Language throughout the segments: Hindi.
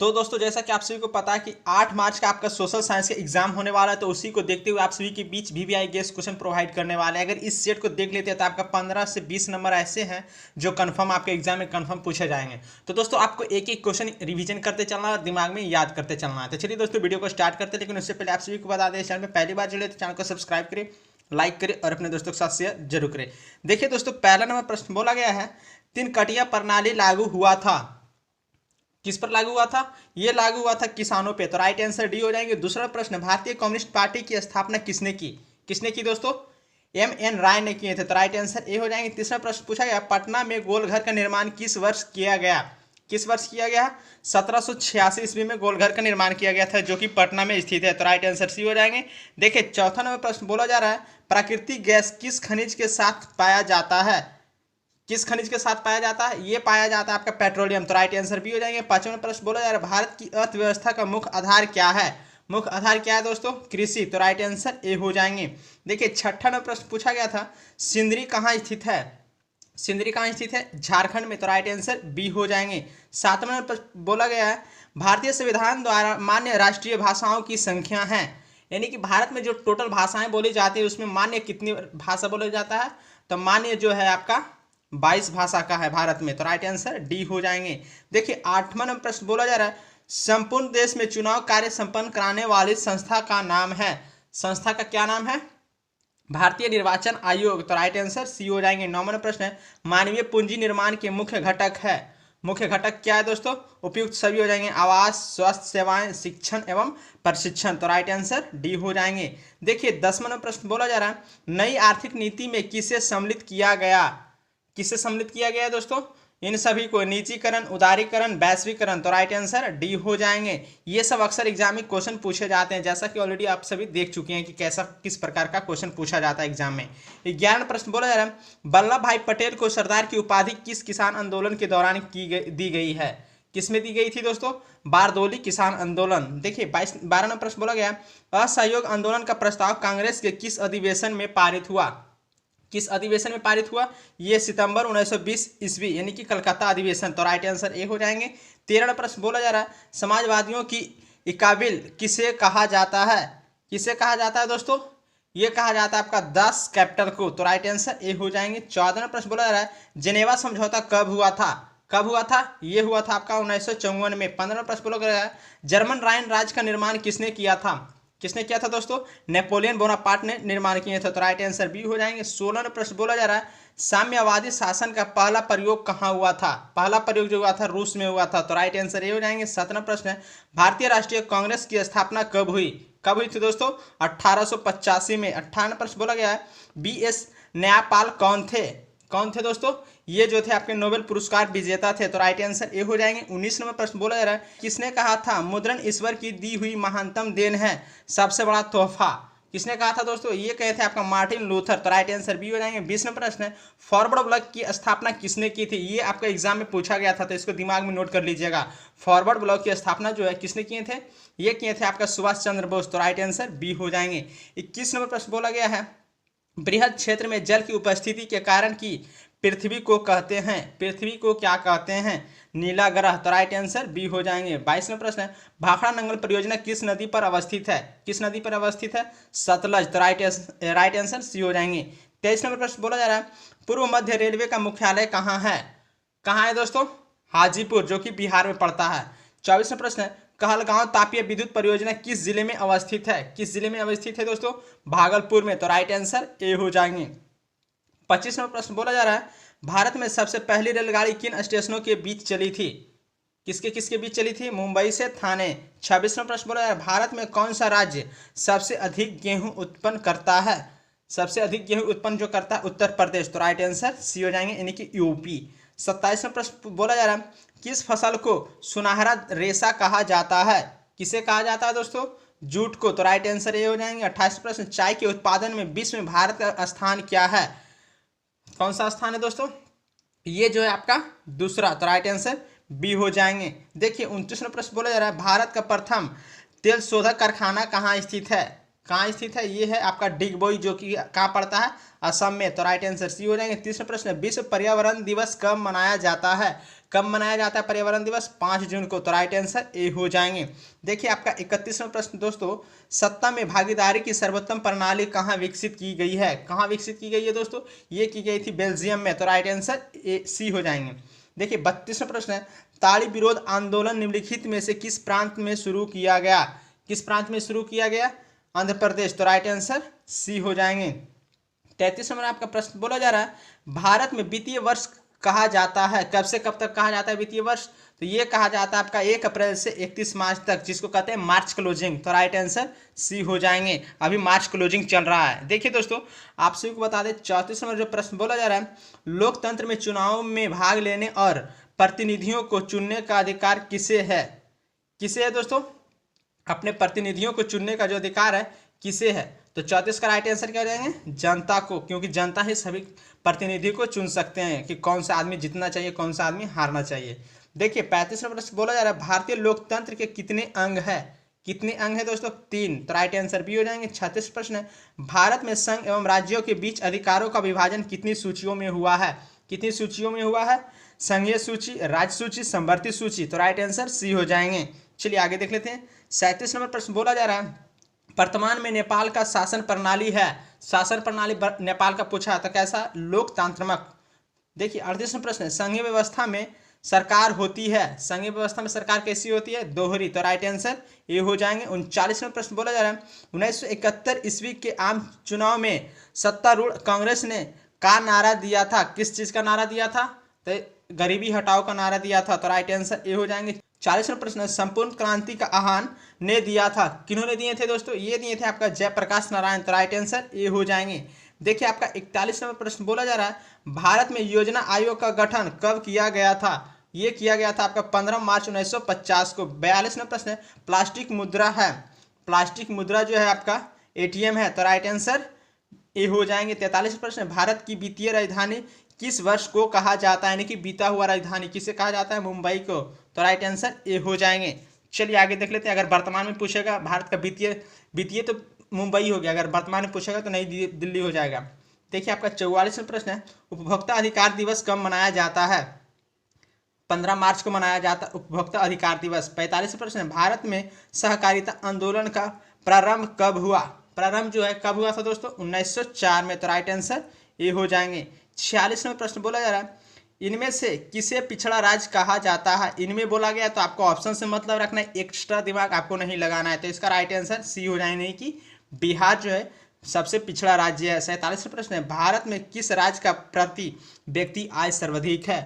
तो दोस्तों जैसा कि आप सभी को पता है कि 8 मार्च का आपका सोशल साइंस का एग्जाम होने वाला है, तो उसी को देखते हुए आप सभी के बीच वीवीआई गेस्ट क्वेश्चन प्रोवाइड करने वाले हैं। अगर इस सेट को देख लेते हैं तो आपका 15 से 20 नंबर ऐसे हैं जो कंफर्म आपके एग्जाम में कंफर्म पूछे जाएंगे। तो दोस्तों आपको एक एक क्वेश्चन रिवीजन करते चलना है और दिमाग में याद करते चलना है। तो चलिए दोस्तों वीडियो को स्टार्ट करते हैं, लेकिन उससे पहले आप सभी को बता दें, चैनल में पहली बार जुड़े तो चैनल को सब्सक्राइब करें, लाइक करें और अपने दोस्तों के साथ शेयर जरूर करें। देखिए दोस्तों, पहला नंबर प्रश्न बोला गया है, 3 कटिया प्रणाली लागू हुआ था। किस पर लागू हुआ था? ये लागू हुआ था किसानों पे। तो राइट आंसर डी हो जाएंगे। दूसरा प्रश्न, भारतीय कम्युनिस्ट पार्टी की स्थापना किसने की? किसने की दोस्तों? एम.एन. राय ने किए थे। तो राइट आंसर ए हो जाएंगे। तीसरा प्रश्न पूछा गया, पटना में गोलघर का निर्माण किस वर्ष किया गया? किस वर्ष किया गया? 1786 ईस्वी में गोलघर का निर्माण किया गया था, जो कि पटना में स्थित है। तो राइट आंसर सी हो जाएंगे। देखिए चौथा नंबर प्रश्न बोला जा रहा है, प्राकृतिक गैस किस खनिज के साथ पाया जाता है? किस खनिज के साथ पाया जाता है? ये पाया जाता है आपका पेट्रोलियम। तो राइट आंसर बी हो जाएंगे। पांचवा प्रश्न बोला जा रहा है, भारत की अर्थव्यवस्था का मुख्य आधार क्या है? मुख्य आधार क्या है दोस्तों? कृषि। तो राइट आंसर ए हो जाएंगे। देखिए छठा नंबर प्रश्न पूछा गया था, सिंदरी कहाँ स्थित है? सिंदरी कहाँ स्थित है? झारखंड में। तो राइट आंसर बी हो जाएंगे। सातवां नंबर प्रश्न बोला गया है, भारतीय संविधान द्वारा मान्य राष्ट्रीय भाषाओं की संख्या है, यानी कि भारत में जो टोटल भाषाएं बोली जाती है उसमें मान्य कितनी भाषा बोला जाता है? तो मान्य जो है आपका 22 भाषा का है भारत में। तो राइट आंसर डी हो जाएंगे। देखिए आठवां नंबर प्रश्न बोला जा रहा है, संपूर्ण देश में चुनाव कार्य संपन्न कराने वाली संस्था का नाम है। संस्था का क्या नाम है? भारतीय निर्वाचन आयोग। तो राइट आंसर सी हो जाएंगे। नौवां प्रश्न है, मानवीय पूंजी निर्माण के मुख्य घटक है। मुख्य घटक क्या है दोस्तों? उपयुक्त सभी हो जाएंगे, आवास, स्वास्थ्य सेवाएं, शिक्षण एवं प्रशिक्षण। तो राइट आंसर डी हो जाएंगे। देखिए 10वां प्रश्न बोला जा रहा है, नई आर्थिक नीति में किसे सम्मिलित किया गया? किससे सम्मिलित किया गया है दोस्तों? इन सभी को, निजीकरण, उदारीकरण, वैश्वीकरण। तो राइट आंसर डी हो जाएंगे। ये सब अक्सर एग्जाम में क्वेश्चन पूछे जाते हैं, जैसा कि ऑलरेडी आप सभी देख चुके हैं कि कैसा किस प्रकार का क्वेश्चन पूछा जाता है एग्जाम में। 11वां प्रश्न बोला जा रहा है, वल्लभ भाई पटेल को सरदार की उपाधि किस किसान आंदोलन के दौरान दी गई है? किसमें दी गई थी दोस्तों? बारदोली किसान आंदोलन। देखिए 12वां प्रश्न बोला गया, असहयोग आंदोलन का प्रस्ताव कांग्रेस के किस अधिवेशन में पारित हुआ? किस अधिवेशन में पारित हुआ? ये सितंबर 1920 ईस्वी, यानी कि कलकत्ता अधिवेशन। तो राइट आंसर ए हो जाएंगे। 13वां प्रश्न बोला जा रहा है, समाजवादियों की इकाबिल किसे कहा जाता है? किसे कहा जाता है दोस्तों? ये कहा जाता है आपका 10 कैपिटल को। तो राइट आंसर ए हो जाएंगे। 14वां प्रश्न बोला जा रहा है, जेनेवा समझौता कब हुआ था? कब हुआ था? ये हुआ था आपका 1954 में। 15वां प्रश्न बोला गया है, जर्मन राइन राज्य का निर्माण किसने किया था? किसने किया था दोस्तों? नेपोलियन बोनापार्ट ने निर्माण किए थे। तो राइट आंसर बी हो जाएंगे। 16वां प्रश्न बोला जा रहा है, साम्यवादी शासन का पहला प्रयोग कहाँ हुआ था? पहला प्रयोग जो हुआ था रूस में हुआ था। तो राइट आंसर ये हो जाएंगे। 17वां प्रश्न है, भारतीय राष्ट्रीय कांग्रेस की स्थापना कब हुई? कब हुई थी दोस्तों? 1885 में। 18वां प्रश्न बोला गया है, बी.एस. न्यायपाल कौन थे? कौन थे दोस्तों? ये जो थे आपके नोबेल पुरस्कार विजेता थे। तो राइट आंसर ए हो जाएंगे। 19वां प्रश्न बोला जा रहा है, किसने कहा था मुद्रण ईश्वर की दी हुई महानतम देन है, सबसे बड़ा तोहफा? किसने कहा था दोस्तों? ये कहे थे आपका मार्टिन लूथर। तो राइट आंसर बी हो जाएंगे। 20वां प्रश्न है, फॉरवर्ड ब्लॉक की स्थापना किसने की थी? ये आपका एग्जाम में पूछा गया था, तो इसको दिमाग में नोट कर लीजिएगा। फॉरवर्ड ब्लॉक की स्थापना जो है किसने किए थे? ये किए थे आपका सुभाष चंद्र बोस। तो राइट आंसर बी हो जाएंगे। 21 नंबर प्रश्न बोला गया है, बृहद क्षेत्र में जल की उपस्थिति के कारण की पृथ्वी को कहते हैं, पृथ्वी को क्या कहते हैं? नीला ग्रह। तो राइट आंसर बी हो जाएंगे। 22वां प्रश्न है, भाखड़ा नंगल परियोजना किस नदी पर अवस्थित है? किस नदी पर अवस्थित है? सतलज। तो राइट आंसर सी हो जाएंगे। 23 नंबर प्रश्न बोला जा रहा है, पूर्व मध्य रेलवे का मुख्यालय कहाँ है? कहाँ है दोस्तों? हाजीपुर, जो कि बिहार में पड़ता है। 24वां प्रश्न है, कहलगांव तापीय विद्युत परियोजना किस जिले में अवस्थित है? किस जिले में अवस्थित है दोस्तों? भागलपुर में। तो राइट आंसर ए हो जाएंगे। 25वां प्रश्न बोला जा रहा है, भारत में सबसे पहली रेलगाड़ी किन स्टेशनों के बीच चली थी? किसके किसके बीच चली थी? मुंबई से थाने। 26वां प्रश्न बोला जा रहा है, भारत में कौन सा राज्य सबसे अधिक गेहूं उत्पन्न करता है? सबसे अधिक गेहूं उत्पन्न जो करता है उत्तर प्रदेश। तो राइट आंसर सी हो जाएंगे, यानी कि यूपी। 27वां प्रश्न बोला जा रहा है, किस फसल को सुनहरा रेशा कहा जाता है? किसे कहा जाता है दोस्तों? जूट को। तो राइट आंसर ये हो जाएंगे। 28वां प्रश्न, चाय के उत्पादन में विश्व में भारत का स्थान क्या है? कौन सा स्थान है दोस्तों? ये जो है आपका दूसरा। तो राइट आंसर बी हो जाएंगे। देखिए 29वां प्रश्न बोला जा रहा है, भारत का प्रथम तेल शोधक कारखाना कहाँ स्थित है? कहाँ स्थित है? ये है आपका डिगबोई, जो कि कहाँ पड़ता है? असम में। तो राइट आंसर सी हो जाएंगे। तीसरा प्रश्न है, विश्व पर्यावरण दिवस कब मनाया जाता है? कब मनाया जाता है पर्यावरण दिवस? 5 जून को। तो राइट आंसर ए हो जाएंगे। देखिए आपका 31वां प्रश्न दोस्तों, सत्ता में भागीदारी की सर्वोत्तम प्रणाली कहाँ विकसित की गई है? कहाँ विकसित की गई है दोस्तों? ये की गई थी बेल्जियम में। तो राइट आंसर ए सी हो जाएंगे। देखिए 32वां प्रश्न है, ताड़ी विरोध आंदोलन निम्नलिखित में से किस प्रांत में शुरू किया गया? किस प्रांत में शुरू किया गया? आंध्र प्रदेश। तो राइट आंसर सी हो जाएंगे। 33 नंबर आपका प्रश्न बोला जा रहा है, भारत में वित्तीय वर्ष कहा जाता है, कब से कब तक कहा जाता है वित्तीय वर्ष? तो ये कहा जाता है आपका 1 अप्रैल से 31 मार्च तक, जिसको कहते हैं मार्च क्लोजिंग। तो राइट आंसर सी हो जाएंगे। अभी मार्च क्लोजिंग चल रहा है। देखिए दोस्तों, आप सभी को बता दें 34 नंबर जो प्रश्न बोला जा रहा है, लोकतंत्र में चुनाव में भाग लेने और प्रतिनिधियों को चुनने का अधिकार किसे है? किसे है दोस्तों? अपने प्रतिनिधियों को चुनने का जो अधिकार है किसे है? तो 34 का राइट आंसर क्या हो जाएंगे? जनता को, क्योंकि जनता ही सभी प्रतिनिधि को चुन सकते हैं कि कौन सा आदमी जीतना चाहिए, कौन सा आदमी हारना चाहिए। देखिए 35 नंबर प्रश्न बोला जा रहा है, भारतीय लोकतंत्र के कितने अंग है? कितने अंग है दोस्तों? 3। तो राइट आंसर बी हो जाएंगे। 36 प्रश्न है, भारत में संघ एवं राज्यों के बीच अधिकारों का विभाजन कितनी सूचियों में हुआ है? कितनी सूचियों में हुआ है? संघीय सूची, राज्य सूची, संवर्ती सूची। तो राइट आंसर सी हो जाएंगे। चलिए आगे देख लेते हैं। 37 नंबर प्रश्न बोला जा रहा है, वर्तमान में नेपाल का शासन प्रणाली है, शासन प्रणाली नेपाल का पूछा तो कैसा? लोकतांत्रिक। देखिए 38 प्रश्न है, संघीय व्यवस्था में सरकार होती है, संघीय व्यवस्था में सरकार कैसी होती है? दोहरी। तो राइट आंसर ये हो जाएंगे। 39 प्रश्न बोला जा रहा है, 1971 ईस्वी के आम चुनाव में सत्तारूढ़ कांग्रेस ने का नारा दिया था? किस चीज का नारा दिया था? तो गरीबी हटाओ का नारा दिया था। तो राइट आंसर ये हो जाएंगे। 40वां प्रश्न, संपूर्ण क्रांति का आह्वान ने दिया था, किन्होंने दिए थे दोस्तों? ये दिए थे आपका जयप्रकाश नारायण। तो राइट आंसर ये हो जाएंगे। देखिए आपका 41 नंबर प्रश्न बोला जा रहा है, भारत में योजना आयोग का गठन कब किया गया था? ये किया गया था आपका 15 मार्च 1950 को। 42 नंबर प्रश्न है, प्लास्टिक मुद्रा है, प्लास्टिक मुद्रा जो है आपका ATM है। तो राइट आंसर ये हो जाएंगे। 43 प्रश्न, भारत की वित्तीय राजधानी किस वर्ष को कहा जाता है? यानी कि बीता हुआ राजधानी किसे कहा जाता है? मुंबई को। तो राइट आंसर ये हो जाएंगे। चलिए आगे देख लेते हैं। अगर वर्तमान में पूछेगा भारत का वित्तीय तो मुंबई हो गया, अगर वर्तमान में पूछेगा तो नई दिल्ली हो जाएगा। देखिए आपका 44वां प्रश्न है, उपभोक्ता अधिकार दिवस कब मनाया जाता है? 15 मार्च को मनाया जाता है उपभोक्ता अधिकार दिवस। 45वां प्रश्न है, भारत में सहकारिता आंदोलन का प्रारंभ कब हुआ? प्रारंभ जो है कब हुआ था दोस्तों? 1904 में। तो राइट आंसर ये हो जाएंगे। 46वां प्रश्न बोला जा रहा है, इनमें से किसे पिछड़ा राज्य कहा जाता है? इनमें बोला गया तो आपको ऑप्शन से मतलब रखना है, एक्स्ट्रा दिमाग आपको नहीं लगाना है। तो इसका राइट आंसर सी हो जाएंगे, नहीं कि बिहार जो है सबसे पिछड़ा राज्य है। 47वां प्रश्न है, भारत में किस राज्य का प्रति व्यक्ति आय सर्वाधिक है?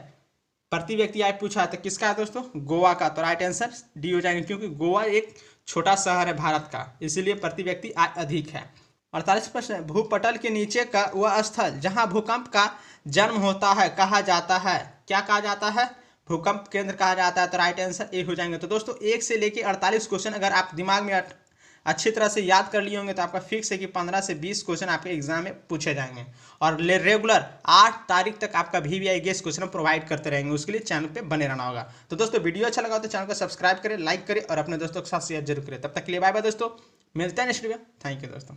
प्रति व्यक्ति आय पूछा है तो किसका है दोस्तों? गोवा का। तो राइट आंसर डी हो जाएंगे, क्योंकि गोवा एक छोटा शहर है भारत का, इसीलिए प्रति व्यक्ति आय अधिक है। 48 प्रश्न है, भूपटल के नीचे का वह स्थल जहां भूकंप का जन्म होता है कहा जाता है? क्या कहा जाता है? भूकंप केंद्र कहा जाता है। तो राइट आंसर ए हो जाएंगे। तो दोस्तों 1 से लेके 48 क्वेश्चन अगर आप दिमाग में अच्छी तरह से याद कर लिए होंगे तो आपका फिक्स है कि 15 से 20 क्वेश्चन आपके एग्जाम में पूछे जाएंगे, और रेगुलर 8 तारीख तक आपका VVI गेस क्वेश्चन प्रोवाइड करते रहेंगे। उसके लिए चैनल पे बने रहना होगा। तो दोस्तों वीडियो अच्छा लगा तो चैनल को सब्सक्राइब करें, लाइक करें और अपने दोस्तों के साथ शेयर जरूर करें। तब तक के लिए बाय बाय दोस्तों, मिलते हैं नेक्स्ट वीडियो। थैंक यू दोस्तों।